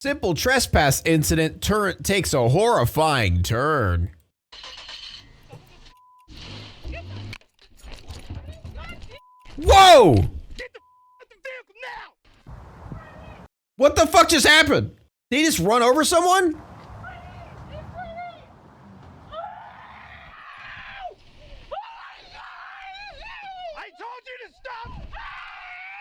Simple trespass incident takes a horrifying turn. Whoa! Get the vehicle now! What the fuck just happened? Did he just run over someone? I told you to stop!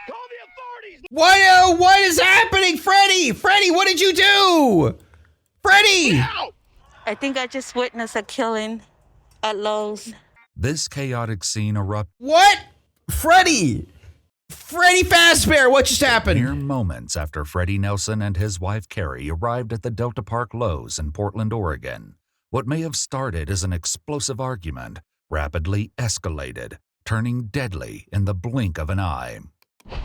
Call the authorities! What is happening, Freddy? Freddy, what did you do? Freddy! I think I just witnessed a killing at Lowe's. This chaotic scene erupted. What? Freddy Fazbear, what just happened? Mere moments after Freddie Nelson and his wife Carrie arrived at the Delta Park Lowe's in Portland, Oregon. What may have started as an explosive argument rapidly escalated, turning deadly in the blink of an eye. The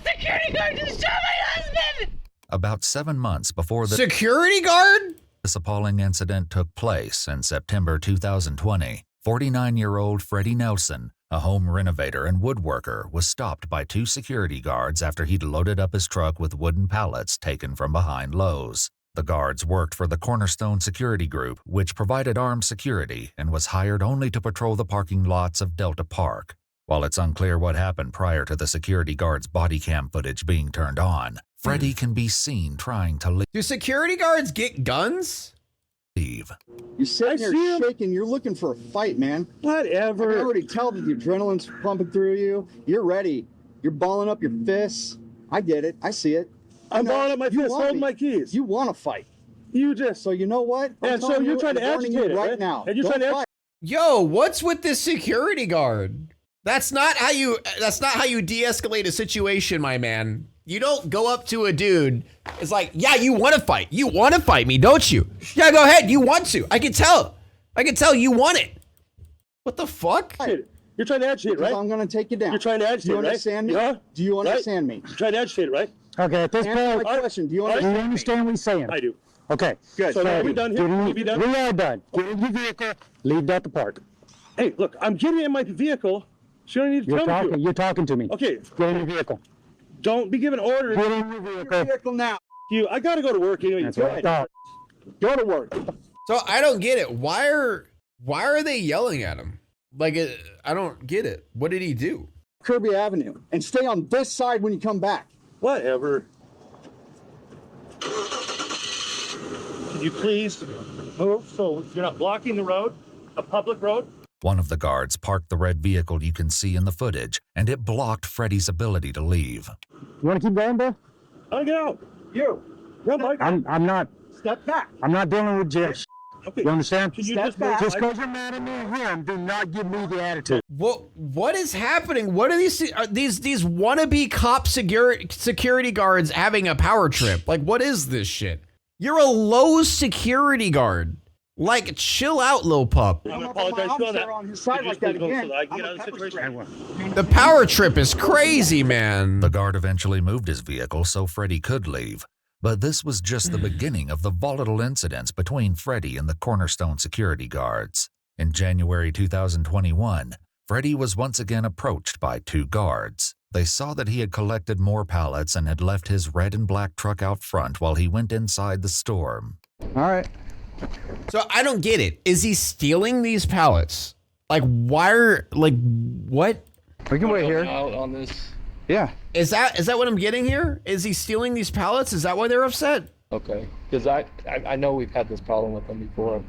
security guard just shot my husband! About 7 months before the security guard? This appalling incident took place in September 2020. 49-year-old Freddie Nelson, a home renovator and woodworker, was stopped by 2 security guards after he'd loaded up his truck with wooden pallets taken from behind Lowe's. The guards worked for the Cornerstone Security Group, which provided armed security and was hired only to patrol the parking lots of Delta Park. While it's unclear what happened prior to the security guards' body cam footage being turned on, Freddie can be seen trying to leave. Do security guards get guns? You're sitting there shaking. You're looking for a fight, man. Whatever. I can already tell that the adrenaline's pumping through you. You're ready. You're balling up your fists. I get it. I see it. I'm balling up my fists. Hold my keys. You want to fight. You just. So you know what? And so you're trying to agitate it right now. And you're trying to fight. Yo, what's with this security guard? That's not how you de-escalate a situation, my man. You don't go up to a dude. It's like, yeah, you want to fight. You want to fight me, don't you? Yeah, go ahead. You want to. I can tell. I can tell you want it. What the fuck? You're trying to agitate, right? I'm going to take you down. You're trying to agitate, right? Do you understand me? Yeah? Do you understand me? You're trying to agitate, right? Okay, at this Answer point, my question. Do you understand what he's saying? I do. Okay. Good. So are we done here? Are we done? We are done. Get in your vehicle. Leave Delta Park. Hey, look, I'm getting in my vehicle. So you don't need to tell me to. You're talking to me. Okay. Get in your vehicle. Don't be giving orders. Get in your vehicle. now. I got to go to work anyway. That's what I thought. Go to work. So I don't get it. Why are they yelling at him? Like, I don't get it. What did he do? Kirby Avenue. And stay on this side when you come back. Whatever. Can you please move so you're not blocking the road, a public road? One of the guards parked the red vehicle you can see in the footage, and it blocked Freddie's ability to leave. You want to keep going, bro? I'll get out. You. Yeah, Mike. I'm not. Step back. I'm not dealing with jail. Okay. You understand? Can you Step just back. Just because you're mad at me and him, do not give me the attitude. What is happening? What are these wannabe cop security guards having a power trip? Like, what is this shit? You're a Lowe's security guard. Like, chill out, little pup. I'm going to apologize to that. On his side like that again. So I can get out of the situation. The power trip is crazy, man. The guard eventually moved his vehicle so Freddie could leave. But this was just the beginning of the volatile incidents between Freddie and the Cornerstone security guards. In January 2021, Freddie was once again approached by 2 guards. They saw that he had collected more pallets and had left his red and black truck out front while he went inside the store. All right. So I don't get it. Is he stealing these pallets? Like, what? We can wait here. Out on this. Yeah. Is that what I'm getting here? Is he stealing these pallets? Is that why they're upset? Okay, because I know we've had this problem with them before,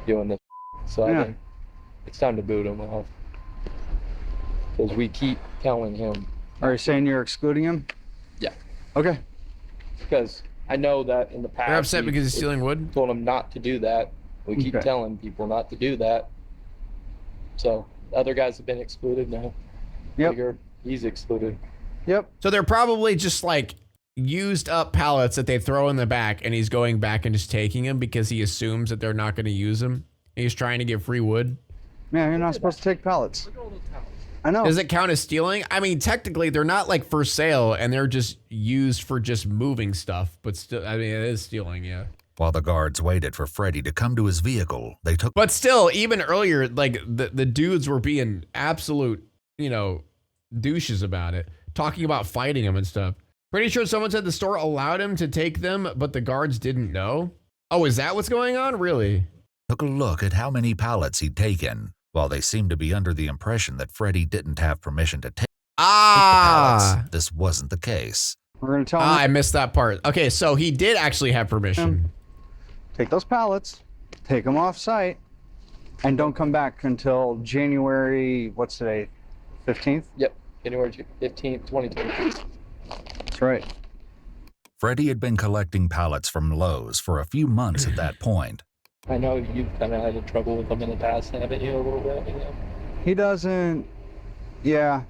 doing this. So I think it's time to boot him off. Because we keep telling him. Are you saying you're excluding him? Yeah. Okay. Because I know that in the past. They're upset because he's stealing wood? Told him not to do that. We keep telling people not to do that. So other guys have been excluded now. Yep. Figure he's excluded. Yep. So they're probably just like used up pallets that they throw in the back, and he's going back and just taking them because he assumes that they're not going to use them. He's trying to get free wood. Man, you're not supposed to take pallets. I know. Does it count as stealing? I mean, technically, they're not like for sale, and they're just used for just moving stuff. But still, I mean, it is stealing, yeah. While the guards waited for Freddie to come to his vehicle, they took. But still, even earlier, like the dudes were being absolute, douches about it, talking about fighting him and stuff. Pretty sure someone said the store allowed him to take them, but the guards didn't know. Oh, is that what's going on? Really? Took a look at how many pallets he'd taken. While they seemed to be under the impression that Freddie didn't have permission to take the pallets, this wasn't the case. We're gonna tell him. I missed that part. Okay, so he did actually have permission. Take those pallets, take them off site, and don't come back until January, what's today, 15th? Yep, January 15th, 2020. That's right. Freddie had been collecting pallets from Lowe's for a few months at that point. I know you've kind of had trouble with them in the past, haven't you, a little bit? You know? He doesn't, yeah.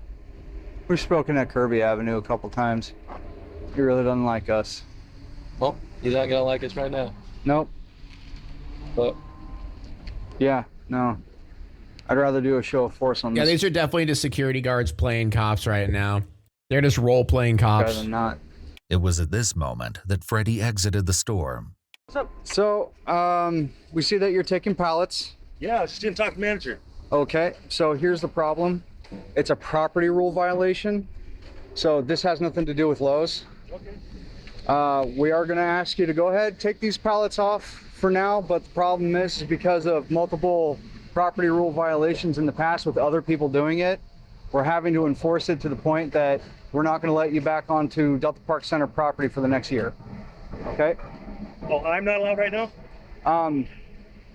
We've spoken at Kirby Avenue a couple times. He really doesn't like us. Well, he's not gonna like us right now. Nope. But yeah, no. I'd rather do a show of force on Yeah, this these are definitely the security guards playing cops right now. They're just role-playing rather cops. than not. It was at this moment that Freddie exited the store. So, we see that you're taking pallets. Yeah, I just didn't talk to manager. Okay, so here's the problem. It's a property rule violation. So this has nothing to do with Lowe's. Okay. We are gonna ask you to go ahead, take these pallets off for now, but the problem is because of multiple property rule violations in the past with other people doing it, we're having to enforce it to the point that we're not gonna let you back onto Delta Park Center property for the next year, okay? Oh, I'm not allowed right now?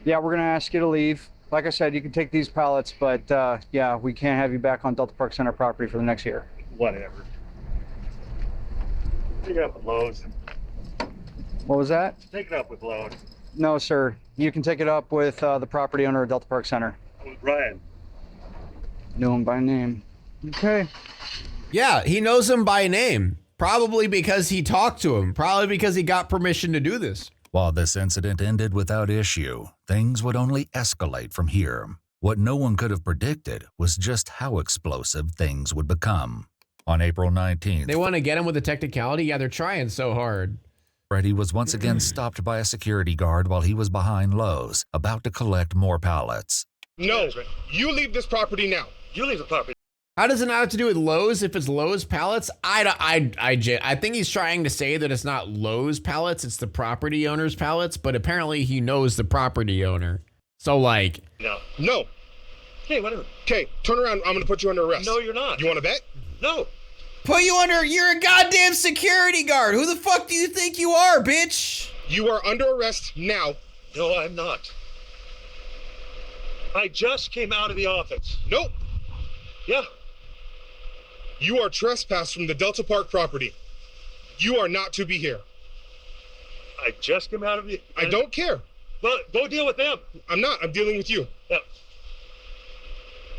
Yeah, we're gonna ask you to leave. Like I said, you can take these pallets, but yeah, we can't have you back on Delta Park Center property for the next year. Whatever. Take it up with Lowe's. What was that? Take it up with Lowe's. No, sir. You can take it up with the property owner of Delta Park Center. With Ryan. Knew him by name. Okay. Yeah, he knows him by name. Probably because he talked to him. Probably because he got permission to do this. While this incident ended without issue, things would only escalate from here. What no one could have predicted was just how explosive things would become. On April 19th, They want to get him with a technicality? Yeah, they're trying so hard. Freddie was once again stopped by a security guard while he was behind Lowe's, about to collect more pallets. No, you leave this property now. You leave the property. How does it not have to do with Lowe's if it's Lowe's pallets? I think he's trying to say that it's not Lowe's pallets, it's the property owner's pallets, but apparently he knows the property owner. So like... No. No. Okay, whatever. Okay, turn around. I'm gonna put you under arrest. No, you're not. You want to bet? No. Put you under... You're a goddamn security guard. Who the fuck do you think you are, bitch? You are under arrest now. No, I'm not. I just came out of the office. Nope. Yeah. You are trespassed from the Delta Park property. You are not to be here. I just came out of the... I don't care. Well, go deal with them. I'm not. I'm dealing with you. Yeah.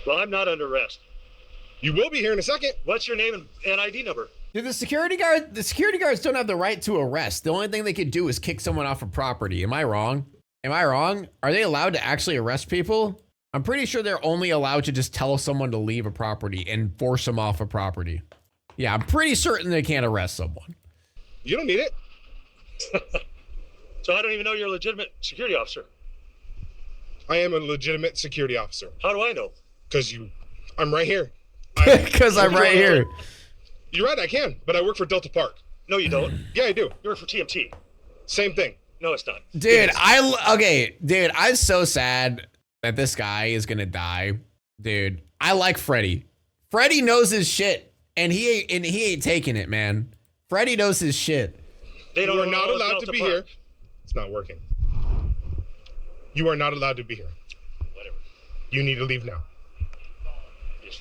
Well, I'm not under arrest. You will be here in a second. What's your name and ID number? Dude, the security guards don't have the right to arrest. The only thing they could do is kick someone off of property. Am I wrong? Am I wrong? Are they allowed to actually arrest people? I'm pretty sure they're only allowed to just tell someone to leave a property and force them off a property. Yeah, I'm pretty certain they can't arrest someone. You don't need it. So I don't even know you're a legitimate security officer. I am a legitimate security officer. How do I know? Because I'm right here. Because I'm right here. You're right, I can, but I work for Delta Park. No, you don't. Yeah, I do. You work for TMT. Same thing. No, it's not. Dude, dude, I'm so sad that this guy is gonna die. Dude, I like Freddie. Freddie knows his shit, and he ain't taking it, man. Freddie knows his shit. They don't You are know not Delta allowed to be Park. here. It's not working. You are not allowed to be here. Whatever. You need to leave now. Just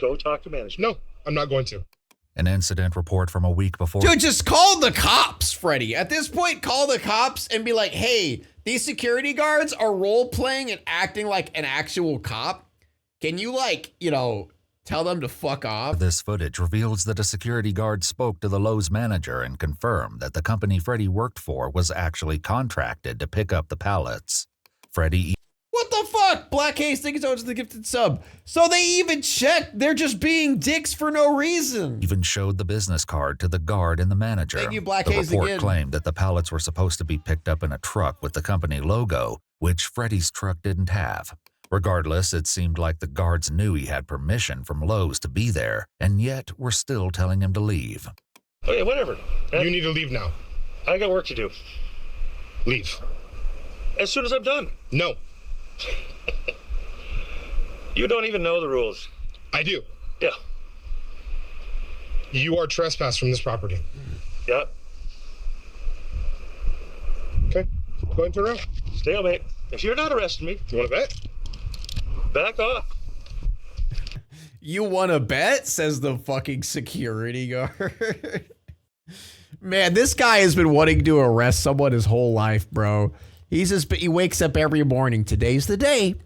go talk to management. No, I'm not going to. An incident report from a week before. Dude, just call the cops, Freddie. At this point, call the cops and be like, hey, these security guards are role-playing and acting like an actual cop. Can you, like, you know, tell them to fuck off? This footage reveals that a security guard spoke to the Lowe's manager and confirmed that the company Freddie worked for was actually contracted to pick up the pallets. Freddie What the fuck? Black Haze, thank you so much for the gifted sub. So they even checked. They're just being dicks for no reason. even showed the business card to the guard and the manager. Thank you, Black the Haze, report again. claimed that the pallets were supposed to be picked up in a truck with the company logo, which Freddie's truck didn't have. Regardless, it seemed like the guards knew he had permission from Lowe's to be there, and yet were still telling him to leave. Okay, whatever. You need to leave now. I got work to do. Leave. As soon as I'm done. No, You don't even know the rules. I do. Yeah. You are trespassed from this property. Yeah. Okay, go ahead and turn around. Stalemate. If you're not arresting me, You want to bet? back off. You wanna bet? Says the fucking security guard. Man, this guy has been wanting to arrest someone his whole life, bro. He wakes up every morning. Today's the day.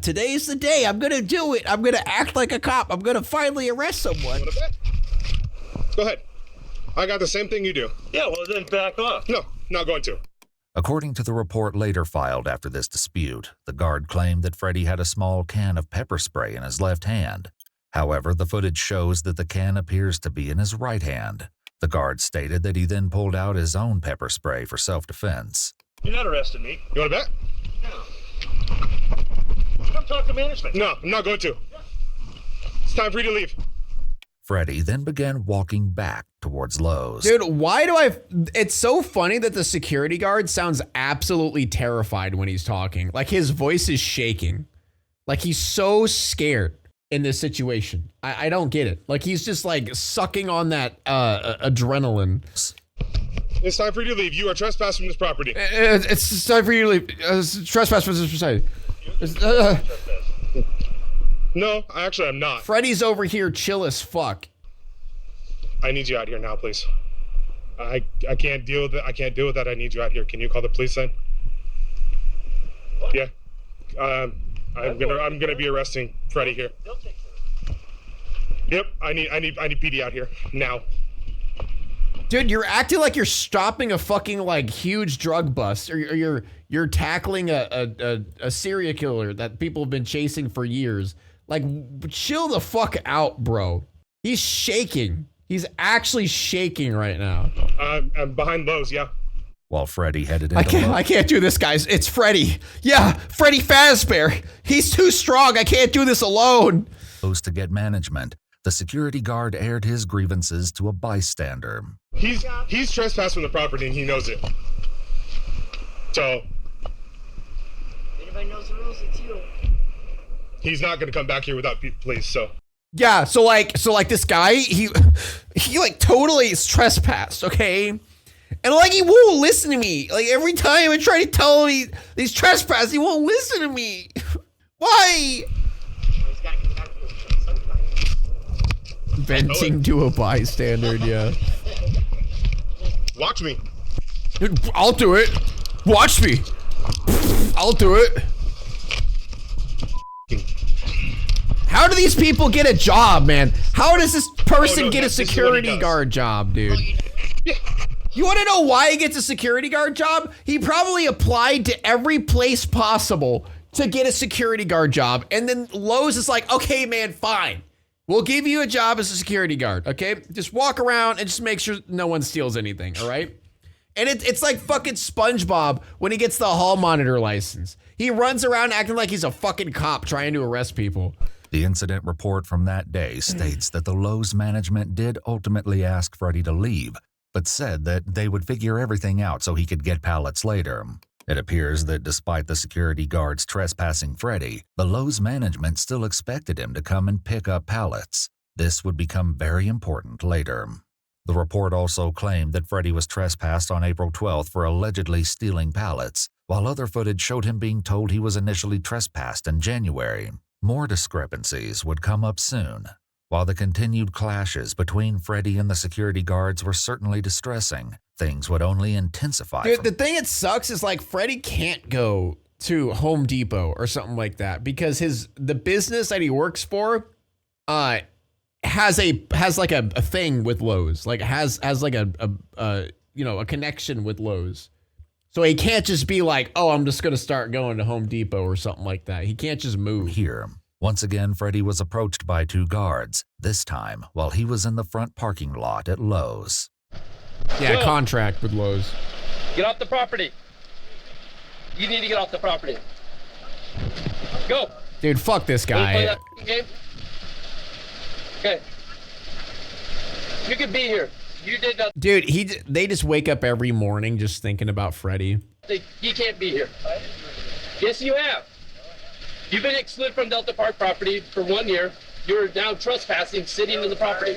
Today's the day. I'm gonna do it. I'm gonna act like a cop. I'm gonna finally arrest someone. Want to bet? Go ahead. I got the same thing you do. Yeah, well then back off. No, not going to. According to the report later filed after this dispute, the guard claimed that Freddie had a small can of pepper spray in his left hand. However, the footage shows that the can appears to be in his right hand. The guard stated that he then pulled out his own pepper spray for self-defense. You're not arresting me. You want to bet? Come talk to management. No, I'm not going to. It's time for you to leave. Freddie then began walking back towards Lowe's. Dude, why do it's so funny that the security guard sounds absolutely terrified when he's talking. Like his voice is shaking. Like he's so scared in this situation. I don't get it. Like he's just like sucking on that adrenaline. It's time for you to leave. You are trespassed from this property. It's time for you to leave. Trespass from this society. No, actually, I'm not. Freddy's over here chill as fuck. I need you out here now, please. I can't deal with it. I can't deal with that. I need you out here. Can you call the police then? Yeah. I'm gonna be arresting Freddy here. Yep. I need PD out here now. Dude, you're acting like you're stopping a fucking like huge drug bust, or you're tackling a serial killer that people have been chasing for years. Like, chill the fuck out, bro. He's shaking. He's actually shaking right now. I'm behind Lowe's, yeah. While Freddie headed into I can't do this, guys. It's Freddy. Yeah, Freddy Fazbear. He's too strong. I can't do this alone. Lowe's to get management, the security guard aired his grievances to a bystander. He's trespassed from the property and he knows it. So Anybody knows the rules, it's you. he's not gonna come back here without police. So Yeah, so like this guy, he like totally is trespassed, okay? And like he won't listen to me. Like every time I try to tell him he's trespassed, he won't listen to me. Why? He's got to come back to this sometime. Venting to a bystander, yeah. watch me. Dude, I'll do it. Watch me. I'll do it. How do these people get a job, man? How does this person get a security guard job, dude? You want to know why he gets a security guard job? He probably applied to every place possible to get a security guard job. And then Lowe's is like, okay, man, fine. We'll give you a job as a security guard, okay? Just walk around and just make sure no one steals anything, all right? And it's like fucking SpongeBob when he gets the hall monitor license. He runs around acting like he's a fucking cop trying to arrest people. The incident report from that day states that the Lowe's management did ultimately ask Freddie to leave, but said that they would figure everything out so he could get pallets later. It appears that despite the security guards trespassing Freddie, the Lowe's management still expected him to come and pick up pallets. This would become very important later. The report also claimed that Freddie was trespassed on April 12th for allegedly stealing pallets, while other footage showed him being told he was initially trespassed in January. More discrepancies would come up soon. While the continued clashes between Freddie and the security guards were certainly distressing, things would only intensify. Dude, the thing that sucks is like Freddie can't go to Home Depot or something like that because the business that he works for has like a thing with Lowe's, like has like a connection with Lowe's. So he can't just be like, oh, I'm just gonna start going to Home Depot or something like that. He can't just move. Here, once again, Freddie was approached by two guards, this time while he was in the front parking lot at Lowe's. Yeah, contract with Lowe's. Get off the property. You need to get off the property. Go. Dude, fuck this Wanna play guy. that game? Okay. You can be here. You did nothing. Dude, they just wake up every morning just thinking about Freddy. He can't be here. Yes, you have. You've been excluded from Delta Park property for 1 year. You're now trespassing, sitting in the property.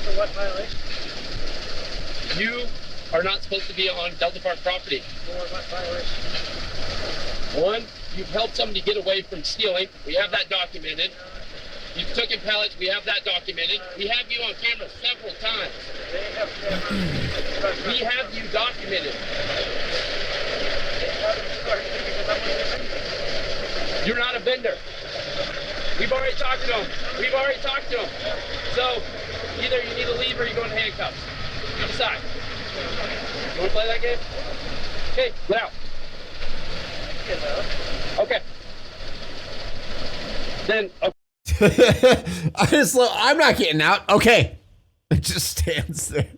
For what violation? You are not supposed to be on Delta Park property. For what violation? One, you've helped somebody get away from stealing. We have that documented. You've taken pallets. We have that documented. We have you on camera several times. They have cameras. We have you documented. You're not a vendor. We've already talked to him. So either you need to leave or you're going to handcuffs. You decide. You want to play that game? Okay, get out. Okay. Then, I'm not getting out. Okay. It just stands there.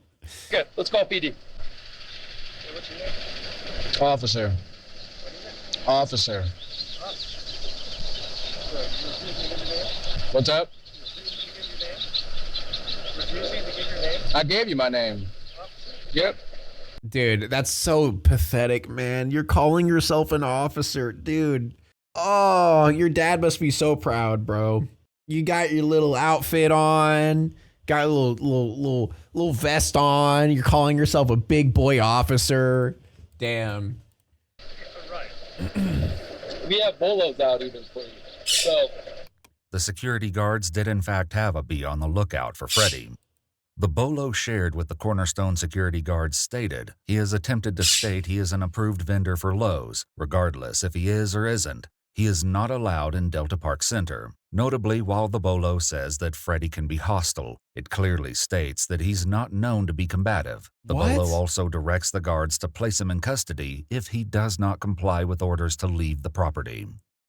okay, let's call PD. Officer. Officer. What's up? I gave you my name. Yep. Dude, that's so pathetic, man. You're calling yourself an officer, dude. Oh, your dad must be so proud, bro. You got your little outfit on, got a little vest on. You're calling yourself a big boy officer. Damn. We have bolos out even for you. So The security guards did in fact have a bee on the lookout for Freddy. The bolo shared with the Cornerstone security guards stated he has attempted to state he is an approved vendor for Lowe's. Regardless if he is or isn't, he is not allowed in Delta Park Center. Notably, while the bolo says that Freddy can be hostile, it clearly states that he's not known to be combative. The bolo also directs the guards to place him in custody if he does not comply with orders to leave the property.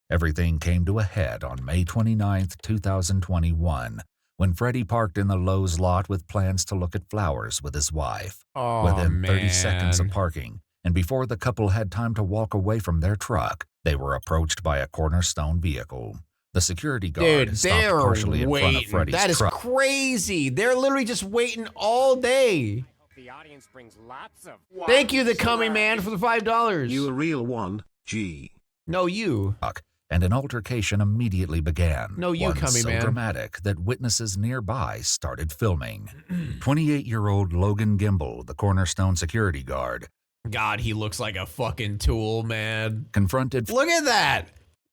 Everything came to a head on May 29, 2021, when Freddy parked in the Lowe's lot with plans to look at flowers with his wife. Within 30 seconds of parking, and before the couple had time to walk away from their truck, they were approached by a Cornerstone vehicle. The security guard stopped partially in front of Freddy's truck. That is crazy. They're literally just waiting all day. The audience brings lots of Thank you, the coming man, for the $5. You a real one, G. No, you. And an altercation immediately began. No, you, one coming so man. dramatic that witnesses nearby started filming. 28-year-old Logan Gimble, the Cornerstone security guard, God, he looks like a fucking tool, man. confronted Look at that.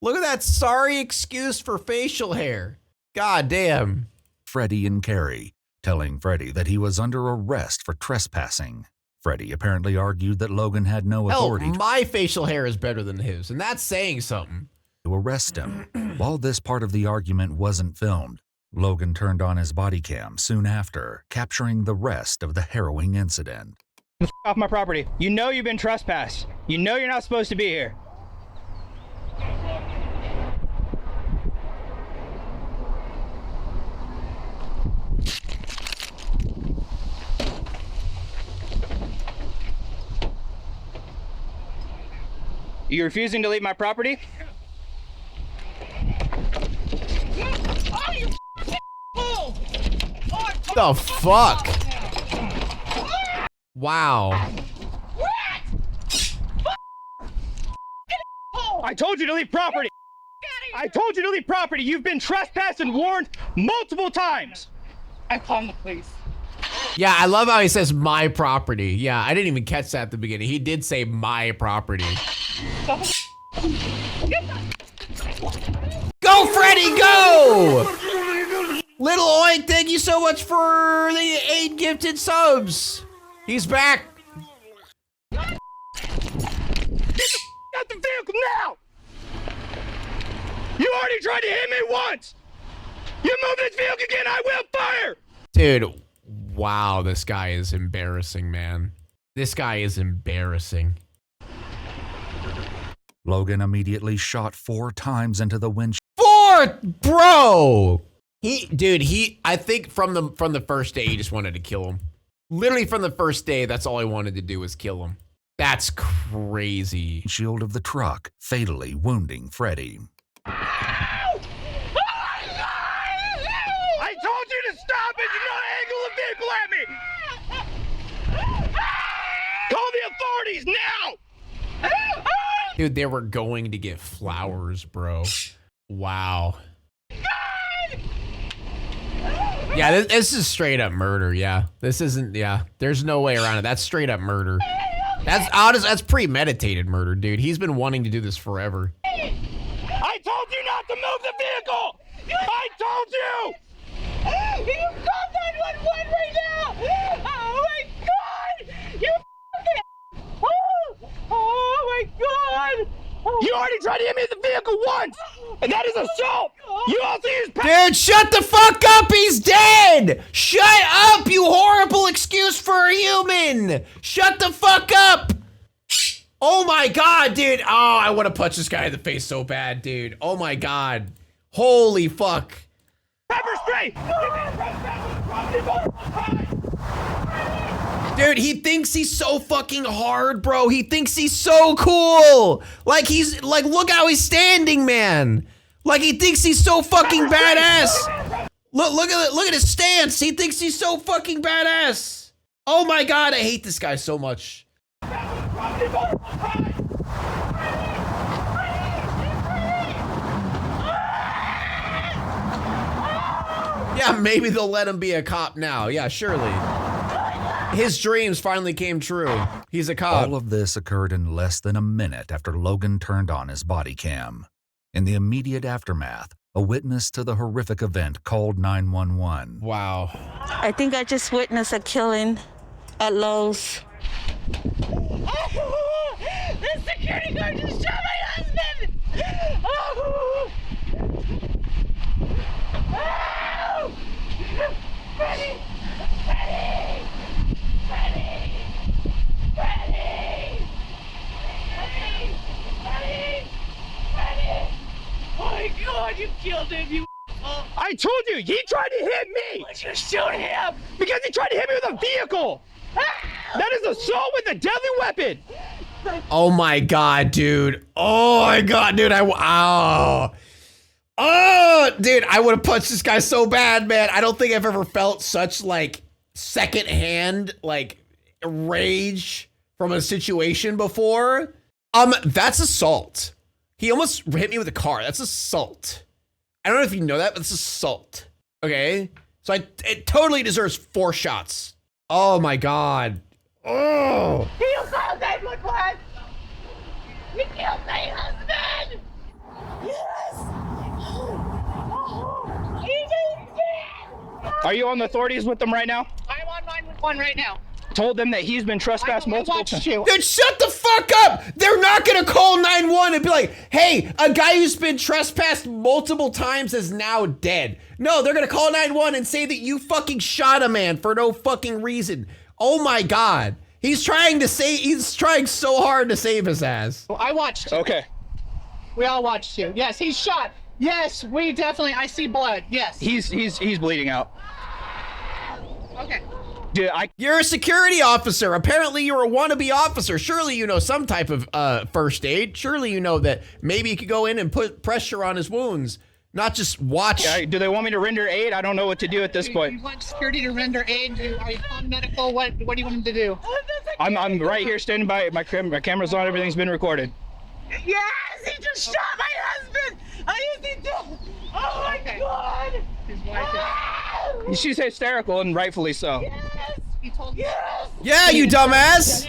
Look at that sorry excuse for facial hair. God damn. Freddy and Carrie, telling Freddy that he was under arrest for trespassing. Freddy apparently argued that Logan had no authority Hell, my facial hair is better than his, and that's saying something. to arrest him. While this part of the argument wasn't filmed, Logan turned on his body cam soon after, capturing the rest of the harrowing incident. Off my property. You know you've been trespassed. You know you're not supposed to be here. You refusing to leave my property? The fuck? Wow. I told you to leave property. I told you to leave property. You've been trespassed and warned multiple times. I'm calling the police. Yeah, I love how he says my property. Yeah, I didn't even catch that at the beginning. He did say my property. Go, Freddy, go! Little Oink, thank you so much for the 8 gifted subs. He's back. Get out the vehicle now! You already tried to hit me once! You move this vehicle again, I will fire! Dude, wow, this guy is embarrassing, man. This guy is embarrassing. Logan immediately shot 4 times into the windshield. 4, bro! I think from the first day, he just wanted to kill him. Literally from the first day, that's all he wanted to do was kill him. That's crazy. Shield of the truck, fatally wounding Freddy. I told you to stop it! Do not angle the vehicle at me! authorities now! Dude, they were going to get flowers, bro. Wow. Yeah, this is straight up murder, yeah. This isn't, yeah. There's no way around it. That's straight up murder. That's honest, that's premeditated murder, dude. He's been wanting to do this forever. I told you not to move the vehicle! I told you! You called 911 right now! Oh my god! You fucking oh my god! You already tried to hit me with the vehicle once! And that is assault! You also used Dude, shut the fuck up! He's dead! Shut up, you horrible excuse for a human! Shut the fuck up! Oh my god, dude. Oh, I want to punch this guy in the face so bad, dude. Oh my god. Holy fuck. pepper spray! Dude, he thinks he's so fucking hard, bro. He thinks he's so cool. Like he's, like, look how he's standing, man. Like he thinks he's so fucking badass. Look at his stance. He thinks he's so fucking badass. Oh my god, I hate this guy so much. Yeah, maybe they'll let him be a cop now. Yeah, surely. His dreams finally came true. He's a cop. All of this occurred in less than a minute after Logan turned on his body cam. In the immediate aftermath, a witness to the horrific event called 911. Wow. I think I just witnessed a killing at Lowe's. The security guard just shot my husband! Oh! Oh! Freddie! Freddie! Freddie! Freddie! Freddie! Freddie! Oh my god, you killed him, you I told you, he tried to hit me! Why'd you shoot him? Because he tried to hit me with a vehicle! That is assault with a deadly weapon! Oh my god, dude. Oh my god, dude. Oh, dude, I would have punched this guy so bad, man. I don't think I've ever felt such, like, secondhand, like, rage from a situation before. That's assault. He almost hit me with a car. That's assault. I don't know if you know that, but it's assault. Okay? So it totally deserves 4 shots. Oh my god. Oh. You called 911! You killed my husband! Yes! He just did! Are you on the authorities with them right now? I'm on 911 right now. Told them that he's been trespassed multiple times. Dude, shut the fuck up! They're not gonna call 911 and be like, hey, a guy who's been trespassed multiple times is now dead. No, they're gonna call 911 and say that you fucking shot a man for no fucking reason. Oh my god. He's trying so hard to save his ass. I watched you. Okay. We all watched you. Yes, he's shot. Yes, we definitely, I see blood. Yes. He's bleeding out. Okay. Dude, You're a security officer. Apparently you're a wannabe officer. Surely you know some type of first aid. Surely you know that maybe you could go in and put pressure on his wounds, not just watch. Yeah, do they want me to render aid? I don't know what to do at this point. You want security to render aid? Are you on medical? What do you want him to do? I'm right here standing by. My camera's on. Everything's been recorded. Yes, he just shot my husband. He did. Oh my god. His wife is... She's hysterical and rightfully so. Yes. He told me. Yes. Yeah, you dumbass.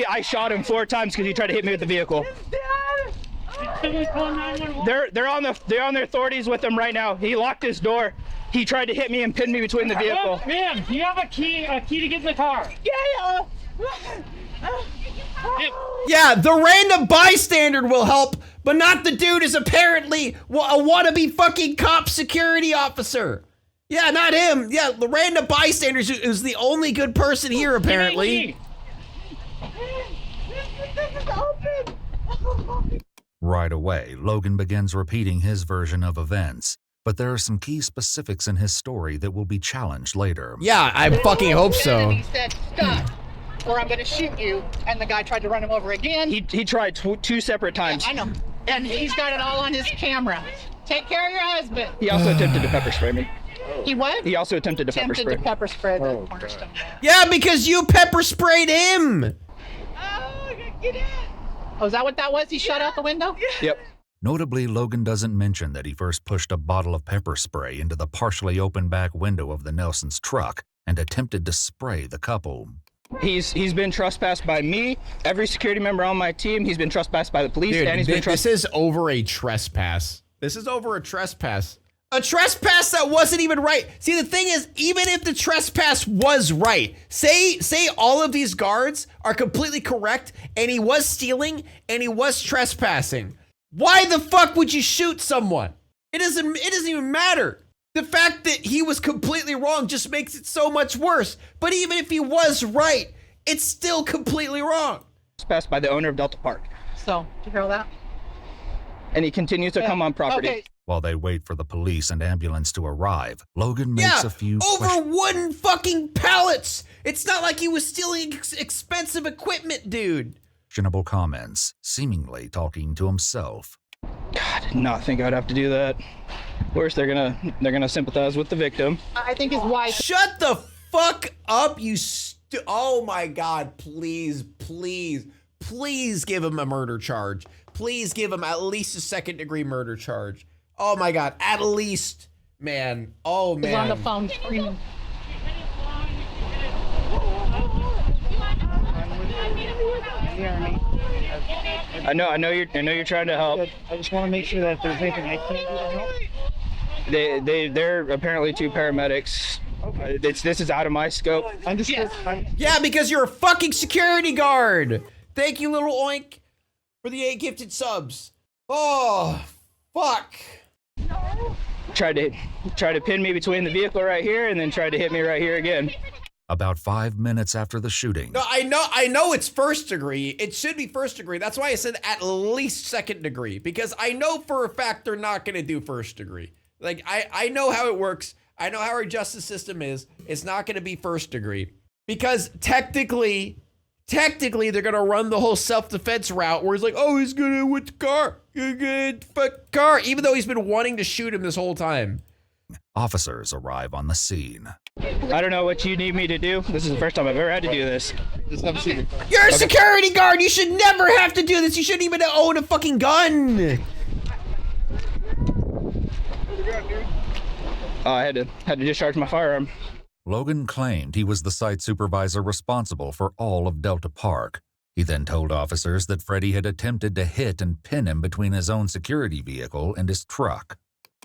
I shot him 4 times because he tried to hit me with the vehicle. They're on the authorities with him right now. He locked his door. He tried to hit me and pin me between the vehicle. Ma'am, do you have a key to get in the car? Yeah. Yeah, the random bystander will help, but not the dude who's apparently a wannabe fucking cop security officer. Yeah, not him. Yeah, the random bystander is the only good person here, apparently. This is open. Right away, Logan begins repeating his version of events, but there are some key specifics in his story that will be challenged later. Yeah, I fucking hope so. He said, stop, or I'm gonna shoot you. And the guy tried to run him over again. He tried 2 separate times. Yeah, I know. And he's got it all on his camera. Take care of your husband. He also attempted to pepper spray me. He what? He also attempted to pepper spray. Attempted to pepper spray the cornerstone. Yeah, because you pepper sprayed him. Oh, get in. Oh, is that what that was? He shot out the window? Yep. Notably, Logan doesn't mention that he first pushed a bottle of pepper spray into the partially open back window of the Nelsons' truck and attempted to spray the couple. He's been trespassed by me, every security member on my team. He's been trespassed by the police, Dude, and he's been this is over a trespass. This is over a trespass. A trespass that wasn't even right. See, the thing is, even if the trespass was right, say all of these guards are completely correct and he was stealing and he was trespassing, why the fuck would you shoot someone? It doesn't even matter. The fact that he was completely wrong just makes it so much worse. But even if he was right, it's still completely wrong. Trespassed by the owner of Delta Park. So, did you hear all that? And he continues to come on property. Okay. While they wait for the police and ambulance to arrive, Logan makes a few over wooden fucking pallets. It's not like he was stealing expensive equipment, dude. questionable comments, seemingly talking to himself. God, I did not think I'd have to do that. Of course, they're gonna sympathize with the victim. I think his wife. Shut the fuck up, you oh my God, please give him a murder charge. Please give him at least a second-degree murder charge. Oh my God, at least, man. Oh man. He's on the phone screaming. I know you're trying to help. I just want to make sure that if there's anything I can't do to help. They're apparently two paramedics. Okay. This is out of my scope. Understood. Yeah, because you're a fucking security guard. Thank you, little oink, for the 8 gifted subs. Oh, fuck. Tried to pin me between the vehicle right here, and then tried to hit me right here again. About 5 minutes after the shooting. No, I know it's first degree. It should be first degree. That's why I said at least second degree, because I know for a fact they're not going to do first degree. Like, I know how it works. I know how our justice system is. It's not going to be first degree, because technically they're going to run the whole self-defense route where he's like, oh, he's going to with the car. You're good, fuck car, even though he's been wanting to shoot him this whole time. Officers arrive on the scene. I don't know what you need me to do. This is the first time I've ever had to do this. You're a security guard. You should never have to do this. You shouldn't even own a fucking gun. I had to discharge my firearm. Logan claimed he was the site supervisor responsible for all of Delta Park. He then told officers that Freddie had attempted to hit and pin him between his own security vehicle and his truck.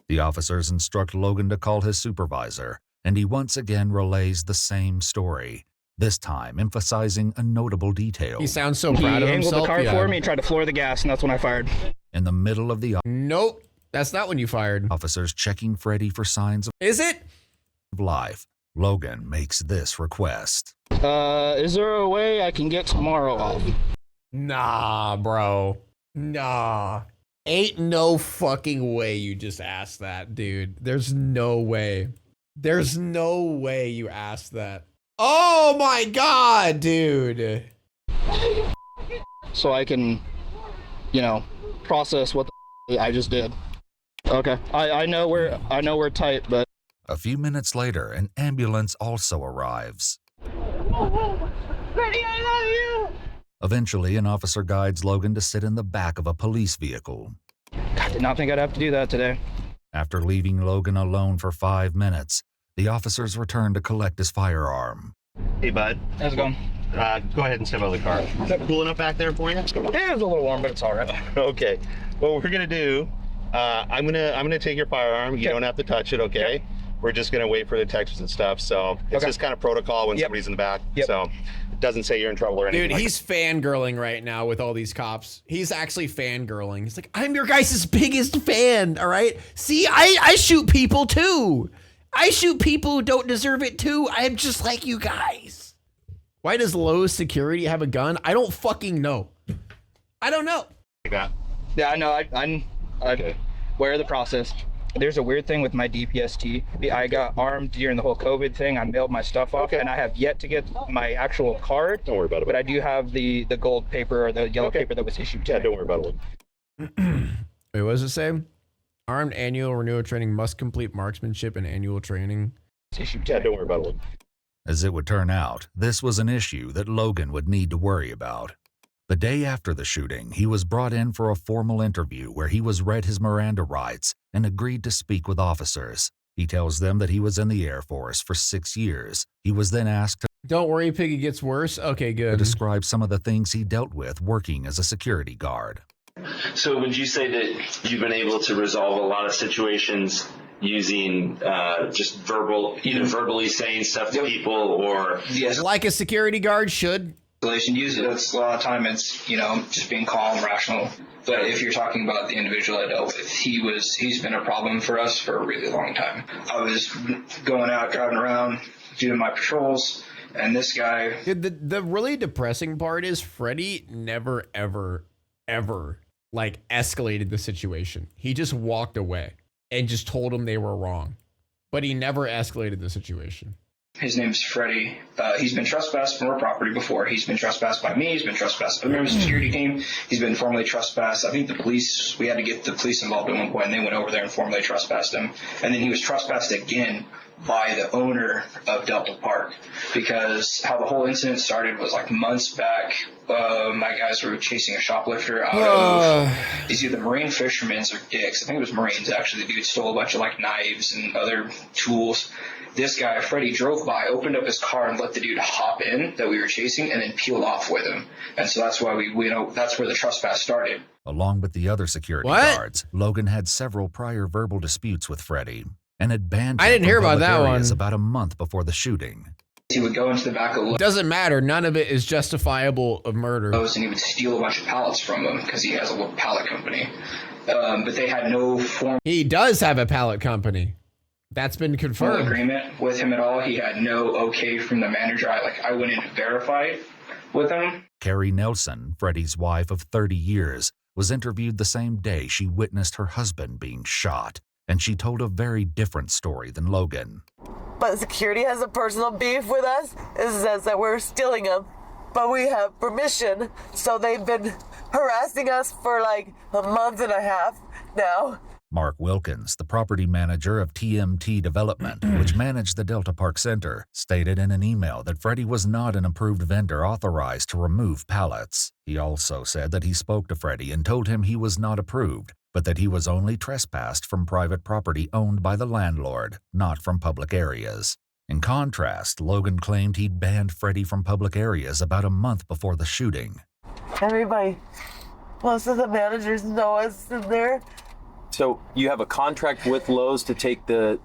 The officers instruct Logan to call his supervisor, and he once again relays the same story, this time emphasizing a notable detail. He sounds so proud of himself. He angled the car for me and tried to floor the gas, and that's when I fired. In the middle of the... Nope, that's not when you fired. Officers checking Freddie for signs of... Is it? ...life. Logan makes this request. Is there a way I can get tomorrow off? Nah, bro. Nah. Ain't no fucking way you just asked that, dude. There's no way. There's no way you asked that. Oh my God, dude. So I can, process what the I just did. Okay. I know we're tight, but... A few minutes later, an ambulance also arrives. Freddie, I love you. Eventually, an officer guides Logan to sit in the back of a police vehicle. I did not think I'd have to do that today. After leaving Logan alone for 5 minutes, the officers return to collect his firearm. Hey, bud. How's it going? Go ahead and step out of the car. Is that cool enough back there for you? Yeah, it's a little warm, but it's all right. Okay. What we're gonna do, I'm gonna take your firearm. You don't have to touch it, okay? Yep. We're just gonna wait for detectives and stuff. So it's just kind of protocol when somebody's in the back. Yep. So it doesn't say you're in trouble or anything. Dude, he's fangirling right now with all these cops. He's actually fangirling. He's like, I'm your guys' biggest fan, all right? See, I shoot people too. I shoot people who don't deserve it too. I'm just like you guys. Why does Lowe's security have a gun? I don't fucking know. I don't know. Like that. Yeah, I know. I'm okay. Aware of the process. There's a weird thing with my DPST. I got armed during the whole COVID thing. I mailed my stuff off, and I have yet to get my actual card. Don't worry about it. But I do have the gold paper or the yellow paper that was issued today. Yeah, don't worry about it. Wait, what does it say? Armed annual renewal training must complete marksmanship and annual training. Yeah, don't worry about it. As it would turn out, this was an issue that Logan would need to worry about. The day after the shooting, he was brought in for a formal interview where he was read his Miranda rights and agreed to speak with officers. He tells them that he was in the Air Force for 6 years. He was then asked to Don't worry, Piggy gets worse. Okay, good. describe some of the things he dealt with working as a security guard. So would you say that you've been able to resolve a lot of situations using just either verbally saying stuff to people or... Like a security guard should? Use it. It's a lot of time it's, just being calm, rational. But if you're talking about the individual I dealt with, he's been a problem for us for a really long time. I was going out, driving around, doing my patrols, and this guy... Dude, the really depressing part is Freddie never, ever, ever, escalated the situation. He just walked away and just told them they were wrong. But he never escalated the situation. His name's Freddie. He's been trespassed from our property before. He's been trespassed by me. He's been trespassed by the security team. He's been formally trespassed. I think the police, we had to get the police involved at one point, and they went over there and formally trespassed him. And then he was trespassed again by the owner of Delta Park, because how the whole incident started was months back. My guys were chasing a shoplifter out of these either marine fishermen or dicks. I think it was Marines, actually. The dude stole a bunch of knives and other tools. This guy, Freddie, drove by, opened up his car, and let the dude hop in that we were chasing, and then peeled off with him. And so that's why that's where the trespass started. Along with the other security guards, Logan had several prior verbal disputes with Freddie and had banned him I didn't hear from about public that areas one. About a month before the shooting. He would go into the back of the Doesn't matter. None of it is justifiable of murder. and he would steal a bunch of pallets from them because he has a little pallet company. But they had no formal He does have a pallet company. That's been confirmed. agreement with him at all. He had no okay from the manager. I went in and verified with him. Carrie Nelson, Freddie's wife of 30 years, was interviewed the same day she witnessed her husband being shot, and she told a very different story than Logan. But security has a personal beef with us. It says that we're stealing them, but we have permission, so they've been harassing us for a month and a half now. Mark Wilkins, the property manager of TMT Development, which managed the Delta Park Center, stated in an email that Freddie was not an approved vendor authorized to remove pallets. He also said that he spoke to Freddie and told him he was not approved, but that he was only trespassed from private property owned by the landlord, not from public areas. In contrast, Logan claimed he'd banned Freddie from public areas about a month before the shooting. Everybody, most of the managers know us in there. So you have a contract with Lowe's to take the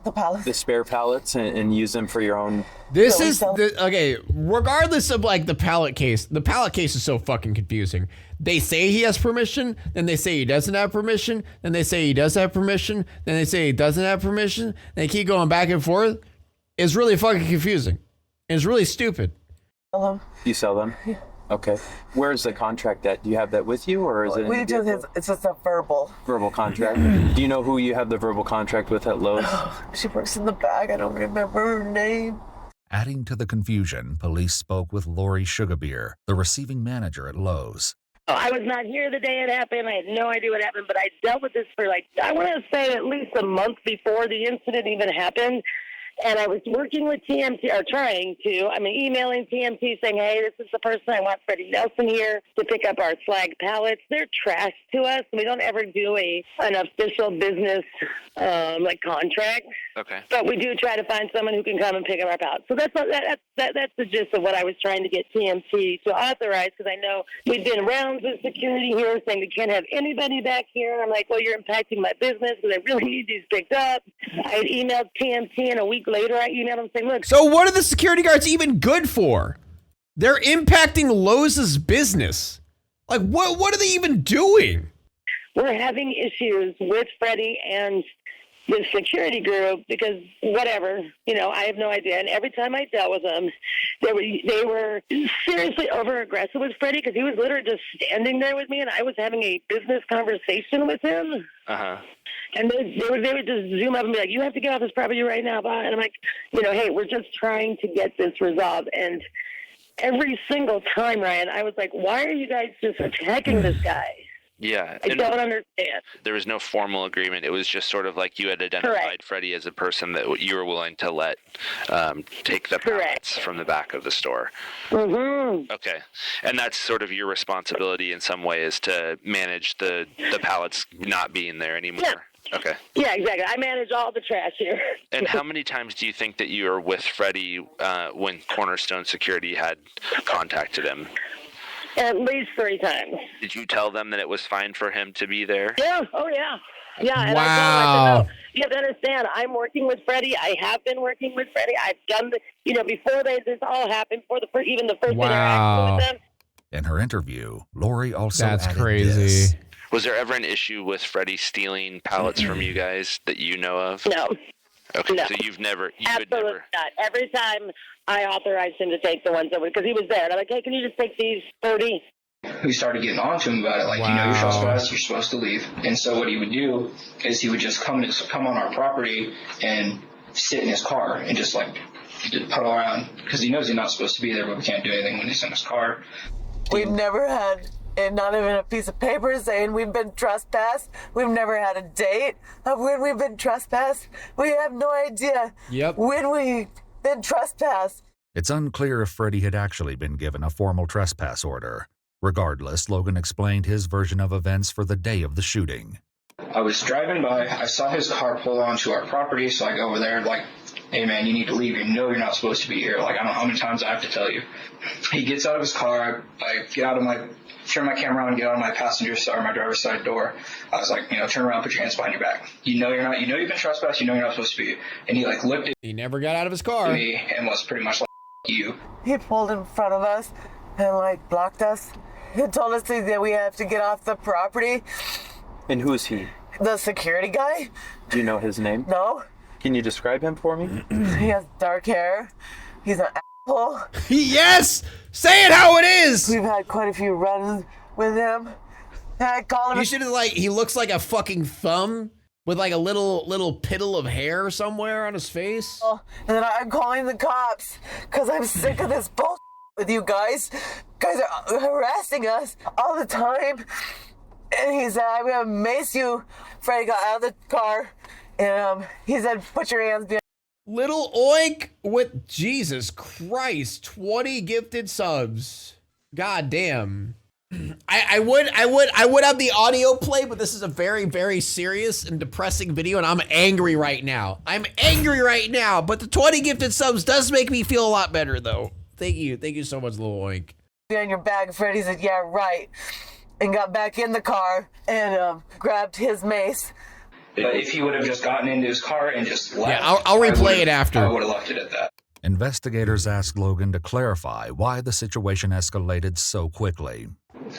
spare pallets and use them for your own... This is okay, regardless of the pallet case is so fucking confusing. They say he has permission, then they say he doesn't have permission, then they say he does have permission, then they say he doesn't have permission, they keep going back and forth. It's really fucking confusing. It's really stupid. You sell them? Yeah. Okay. Where's the contract at? Do you have that with you, or is it? It's just a verbal contract. Do you know who you have the verbal contract with at Lowe's? She works in the back. I don't remember her name. Adding to the confusion, police spoke with Lori Sugarbeer, the receiving manager at Lowe's. I was not here the day it happened. I had no idea what happened, but I dealt with this for I want to say at least a month before the incident even happened. And I was working with TMT, or trying to, emailing TMT saying, hey, this is the person, I want Freddie Nelson here to pick up our slag pallets. They're trash to us. We don't ever do an official business, contract. Okay. But we do try to find someone who can come and pick up our pallets. So that's the gist of what I was trying to get TMT to authorize, because I know we've been rounds with security here saying we can't have anybody back here. And I'm like, well, you're impacting my business because I really need these picked up. I had emailed TMT, and a week later I emailed them saying, look. So what are the security guards even good for? They're impacting Lowe's business. What are they even doing? We're having issues with Freddie and the security group because whatever, I have no idea. And every time I dealt with them, they were seriously over aggressive with Freddie because he was literally just standing there with me and I was having a business conversation with him. Uh-huh. And they would just zoom up and be like, you have to get off this property right now. And I'm like, hey, we're just trying to get this resolved. And every single time, Ryan, I was like, why are you guys just attacking this guy? Yeah. I don't understand. There was no formal agreement. It was just sort of like you had identified Correct. Freddie as a person that you were willing to let take the pallets from the back of the store. Mm-hmm. Okay. And that's sort of your responsibility in some way, is to manage the pallets not being there anymore. Yeah. Okay. Yeah, exactly. I manage all the trash here. And how many times do you think that you were with Freddie when Cornerstone Security had contacted him? At least 3 times. Did you tell them that it was fine for him to be there? Yeah. Oh, yeah. Yeah. And Wow. I told him, you have to understand, I'm working with Freddie. I have been working with Freddie. I've done before this all happened, before even the first interaction with them. In her interview, Lori also That's added crazy. this. Was there ever an issue with Freddie stealing pallets from you guys that you know of? No. Okay, No. so Absolutely not. Every time I authorized him to take the ones over, because he was there. And I'm like, hey, can you just take these 30? We started getting on to him about it, like, you're trespassed, you're supposed to leave. And so what he would do is he would just come on our property and sit in his car and just puddle around, because he knows he's not supposed to be there, but we can't do anything when he's in his car. We've never had, and not even a piece of paper saying we've been trespassed. We've never had a date of when we've been trespassed. We have no idea when we've been trespassed. It's unclear if Freddie had actually been given a formal trespass order. Regardless, Logan explained his version of events for the day of the shooting. I was driving by, I saw his car pull onto our property, so I go over there like, hey man, you need to leave, you know you're not supposed to be here. Like, I don't know how many times I have to tell you. He gets out of his car, I get out of turn my camera on, get out of my passenger side, my driver's side door. I was like, turn around, put your hands behind your back. You know you've been trespassed, you know you're not supposed to be here. And he looked at He never got out of his car. me and was pretty much like, you. He pulled in front of us and blocked us. He told us that we have to get off the property. And who's he? The security guy. Do you know his name? No. Can you describe him for me? He has dark hair. He's an asshole. Yes! Say it how it is! We've had quite a few runs with him. I call him. You should have he looks like a fucking thumb with a little piddle of hair somewhere on his face. And then I'm calling the cops because I'm sick of this bullshit with you guys. Guys are harassing us all the time. And he said, I'm going to mace you. Freddie got out of the car. And he said, put your hands behind. Little oink with Jesus Christ, 20 gifted subs. God damn. I would have the audio play, but this is a very, very serious and depressing video, and I'm angry right now. But the 20 gifted subs does make me feel a lot better, though. Thank you so much, Little Oink. Behind your bag, Freddie said, yeah, right. And got back in the car and grabbed his mace. But if he would have just gotten into his car and just left, yeah, I'll replay it after. I would have left it at that. Investigators asked Logan to clarify why the situation escalated so quickly.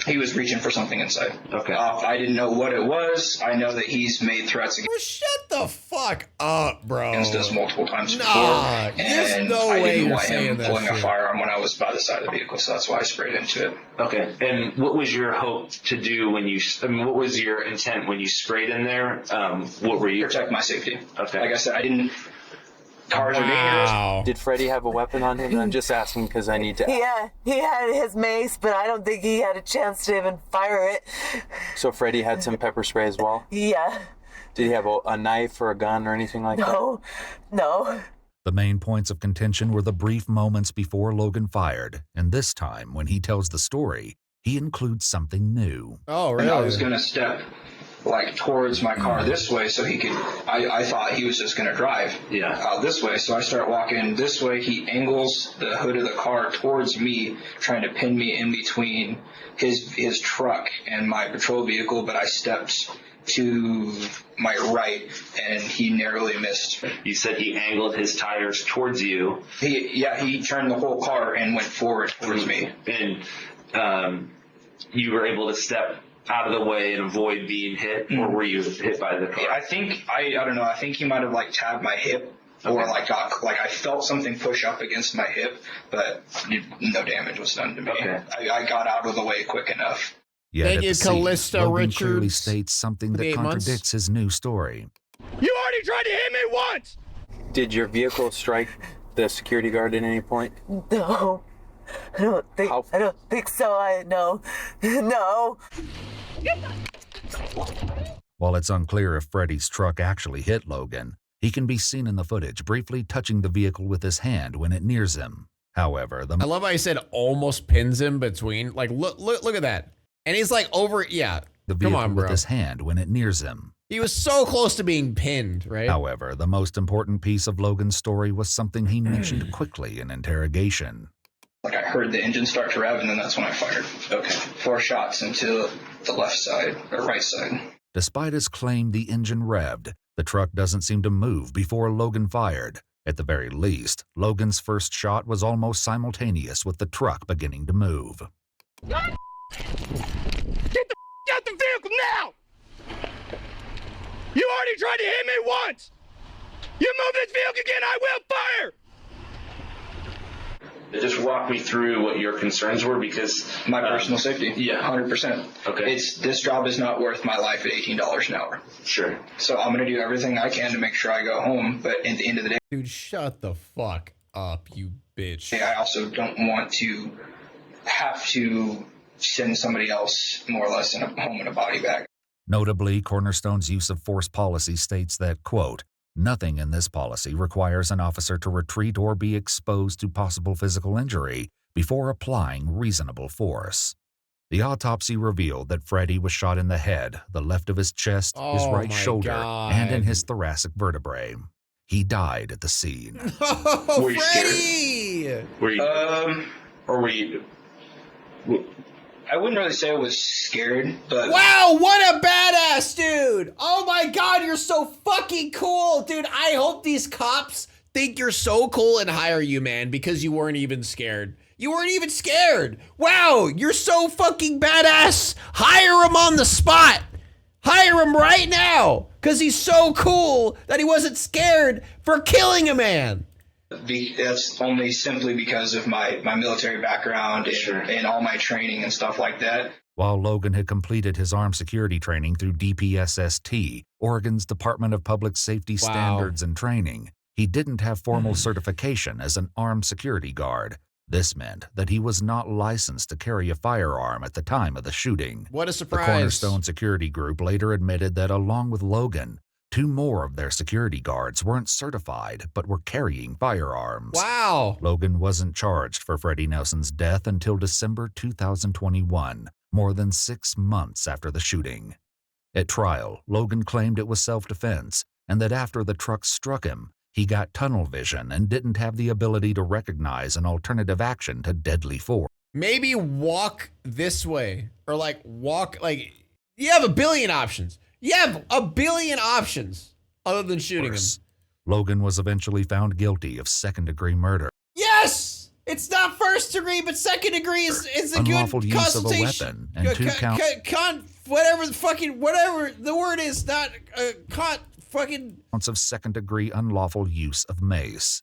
He was reaching for something inside. Okay. I didn't know what it was. I know that he's made threats against. Shut the fuck up, bro. Against us multiple times before. There's no way I didn't you're want saying him that pulling shit. a firearm when I was by the side of the vehicle, so that's why I sprayed into it. Okay. And what was your hope to do when you? What was your intent when you sprayed in there? What were you? Protect my safety. Okay. Like I said, I didn't. Cars are dangerous. Did Freddie have a weapon on him? I'm just asking because I need to. Yeah, he had his mace, but I don't think he had a chance to even fire it. So Freddie had some pepper spray as well? Yeah. Did he have a knife or a gun or anything like that? No. The main points of contention were the brief moments before Logan fired, and this time, when he tells the story, he includes something new. Oh, really? And I was going to step towards my car this way so he could, I thought he was just going to drive out this way. So I start walking this way. He angles the hood of the car towards me, trying to pin me in between his truck and my patrol vehicle. But I stepped to my right and he narrowly missed. You said he angled his tires towards you. He turned the whole car and went forward towards me. And you were able to step out of the way and avoid being hit, or were you hit by the car? I think I don't know. I think he might have tabbed my hip, or I felt something push up against my hip, but no damage was done to me. Okay. I got out of the way quick enough. Yet Thank at you, the scene, Callista Logan clearly Richards, states something for the that 8 months. contradicts his new story. You already tried to hit me once! Did your vehicle strike the security guard at any point? No. I don't think so. No. While it's unclear if Freddy's truck actually hit Logan, he can be seen in the footage briefly touching the vehicle with his hand when it nears him. However, I love how he said almost pins him between. Like, look at that. And he's like over, yeah. The Come vehicle on, bro. with his hand when it nears him. He was so close to being pinned, right? However, the most important piece of Logan's story was something he mentioned quickly in interrogation. Like I heard the engine start to rev, and then that's when I fired. Okay. 4 shots into the left side, or right side. Despite his claim the engine revved, the truck doesn't seem to move before Logan fired. At the very least, Logan's first shot was almost simultaneous with the truck beginning to move. Get the out the vehicle now! You already tried to hit me once! You move this vehicle again, I will fire! Just walk me through what your concerns were, because my personal safety. Yeah, 100%. Okay. This job is not worth my life at $18 an hour. Sure. So I'm gonna do everything I can to make sure I go home. But at the end of the day, dude, shut the fuck up, you bitch. I also don't want to have to send somebody else more or less home in a body bag. Notably, Cornerstone's use of force policy states that, quote, nothing in this policy requires an officer to retreat or be exposed to possible physical injury before applying reasonable force. The autopsy revealed that Freddy was shot in the head, the left of his chest, his right shoulder, and in his thoracic vertebrae. He died at the scene. Oh, were you Freddy! Scared? Were you, or were you? I wouldn't really say I was scared, but... Wow, what a badass, dude! Oh my god, you're so fucking cool! Dude, I hope these cops think you're so cool and hire you, man, because you weren't even scared. You weren't even scared! Wow, you're so fucking badass! Hire him on the spot! Hire him right now! Because he's so cool that he wasn't scared for killing a man! That's only simply because of my military background and all my training and stuff like that. While Logan had completed his armed security training through DPSST, Oregon's Department of Public Safety Standards and Training, he didn't have formal certification as an armed security guard. This meant that he was not licensed to carry a firearm at the time of the shooting. What a surprise. The Cornerstone Security Group later admitted that along with Logan, 2 more of their security guards weren't certified but were carrying firearms. Wow. Logan wasn't charged for Freddie Nelson's death until December 2021, more than 6 months after the shooting. At trial, Logan claimed it was self-defense and that after the truck struck him, he got tunnel vision and didn't have the ability to recognize an alternative action to deadly force. Maybe walk this way, or like walk, like, you have a billion options. You have a billion options other than shooting him. Logan was eventually found guilty of second-degree murder. Yes! It's not first degree, but second degree is a unlawful good use of a consultation. weapon and 2 whatever the word is, not counts of second-degree unlawful use of mace.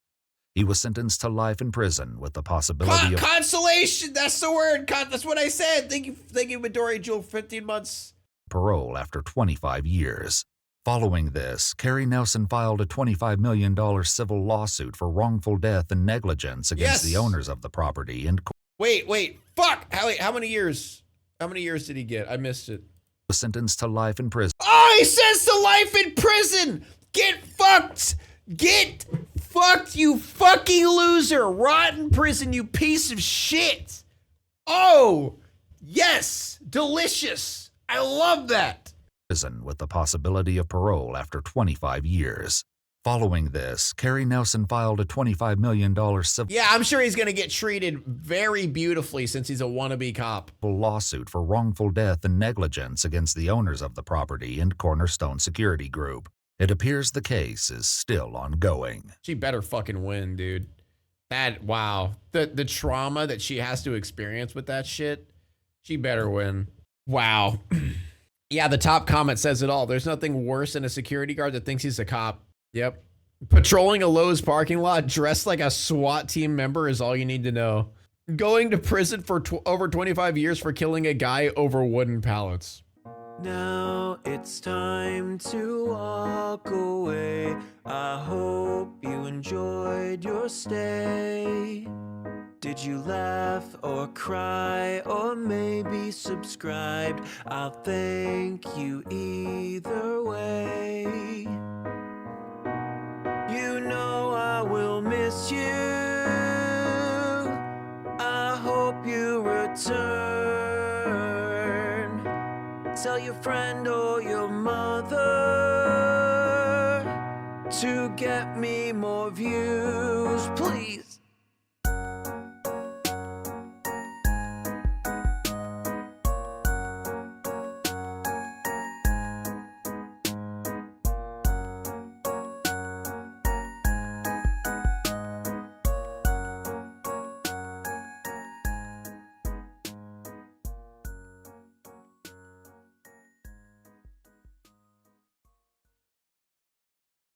He was sentenced to life in prison with the possibility of consolation. That's the word. That's what I said. Thank you, Midori Jewel. 15 months. Parole after 25 years. Following this, Carrie Nelson filed a $25 million civil lawsuit for wrongful death and negligence against the owners of the property. And Wait, fuck! How many years? How many years did he get? I missed it. Was sentenced to life in prison. Oh, he says to life in prison! Get fucked! Get fucked, you fucking loser! Rot in prison, you piece of shit! Oh, yes! Delicious! I love that! Prison with the possibility of parole after 25 years. Following this, Carrie Nelson filed a $25 million civil Yeah, I'm sure he's going to get treated very beautifully since he's a wannabe cop. Lawsuit for wrongful death and negligence against the owners of the property and Cornerstone Security Group. It appears the case is still ongoing. She better fucking win, dude. Wow. The trauma that she has to experience with that shit, she better win. Wow. Yeah, the top comment says it all. There's nothing worse than a security guard that thinks he's a cop. Yep. Patrolling a Lowe's parking lot dressed like a SWAT team member is all you need to know. Going to prison for over 25 years for killing a guy over wooden pallets. Now it's time to walk away. I hope you enjoyed your stay. Did you laugh or cry or maybe subscribed? I'll thank you either way. You know I will miss you. I hope you return. Tell your friend or your mother to get me more views, please.